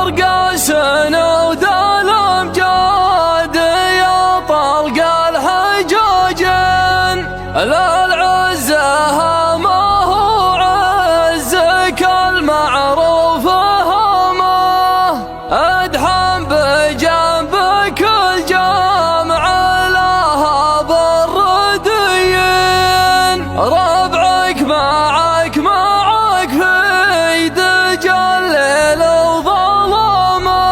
ارقاس وذا الامجاد يا طلق الحجاجين، لا العزها ما هو عزك المعروف همه، ادحم بجنبك الجامع لها بالرديين، ربعك معك في دجى الليل وظلمه،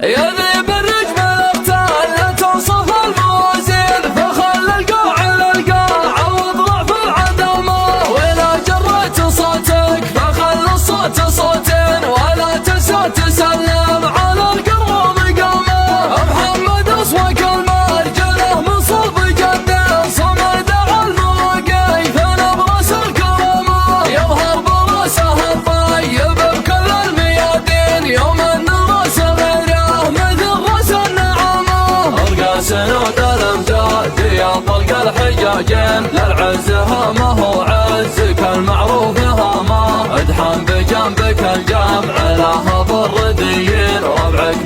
يا ذيب الرجم الاقتال لا تنصف الموازين، فخل القاع للقاع واضرع في العدمه، ولا جريت صوتك فخل الصوت صوتين، ولا تنسى تسلم على القرب مقامه، محمد اصوك المرجله من صلب جده، صمد على المواقف نبرس الكرامه، يظهر براسه الطيب بكل الميادين، يوم النراس غيره مثل راس النعامه، ارقاس وذا الامجاد يا طلق الحجاجين، للعزها ما هو عزك المعروف هامه، ادحم بجنبك الجامع لها بالرديين، ربعك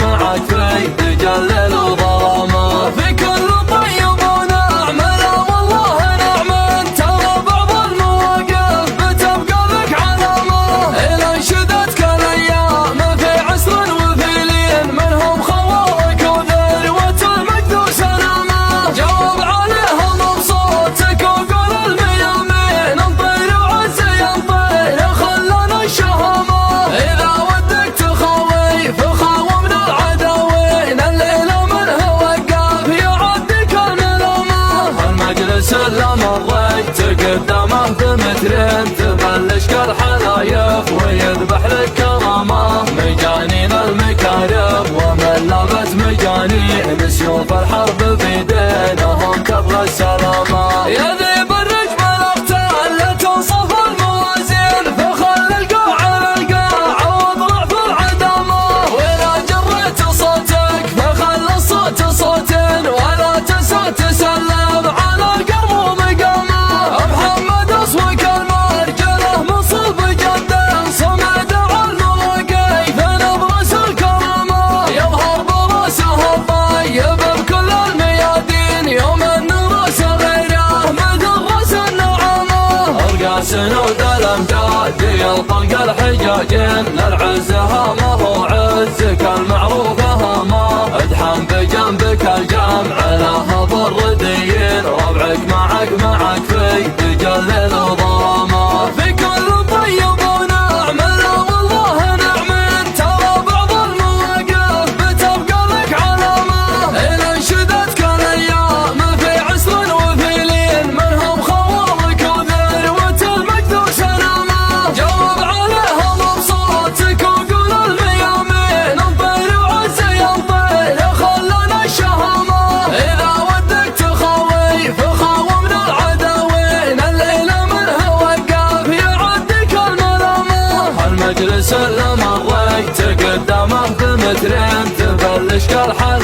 معك في دجى الليل وظلمه، في كل طيب ونعمه لا والله نعمه، ترى بعض المواقف بتبقى لك علامه، إلى انشدتك الايام في عسر وفي لين، منهم خوارك وذروه المجد وسلامه، جاوب عليها مبسوطك وقول الميامين، انطير وعزي ينطير خلنا الشهامه، اذا ودك تخوف خاوم من العدوين، الليله من هو وقاف يعدك الملامه، المجلس اللي مريت قدامه بمترين، تبلش كالحلايف ويذبح لك كرامه، مجانين المكارم ومن لابت مجانين، سيوف الحرب بيدينهم تبغى السلامه، يا ذيب الرجم الاقتال لا تنصف الموازين، فخل القاع للقاع واضرع في العدمه، ولا جريت صوتك فخل الصوت صوتين، ولا تنسى تسلم على القرب مقامه، محمد اصوك المرجله من صلب جده، صمد على المواقف نبرس الكرامه، يظهر براسه الطيب بكل الميادين، يوم النراس غيره مثل راس النعامه، ارقاس وذا الامجاد يا طلق الحجاجين، للعزها ما هو عزك المعروف هامه، ادحم بجنبك الجامع لها بالرديين، ربعك معك في دجى الليل وظلمه، في كل طيب ونعمه لا والله نعمه، ترى بعض المواقف بتبقى لك علامه، إلى انشدتك الايام في عسر وفي لين، منهم خوارك وذروه المجد وسلامه، جاوب عليها مبسوطك وقول الميامين، انطير وعزي ينطير خلنا الشهامه، اذا ودك تخوف خاوم من العدوين، الليله من هو وقاف يعدك الملامه، المجلس اللي مريت قدامه بمترين، تبلش كالحلايف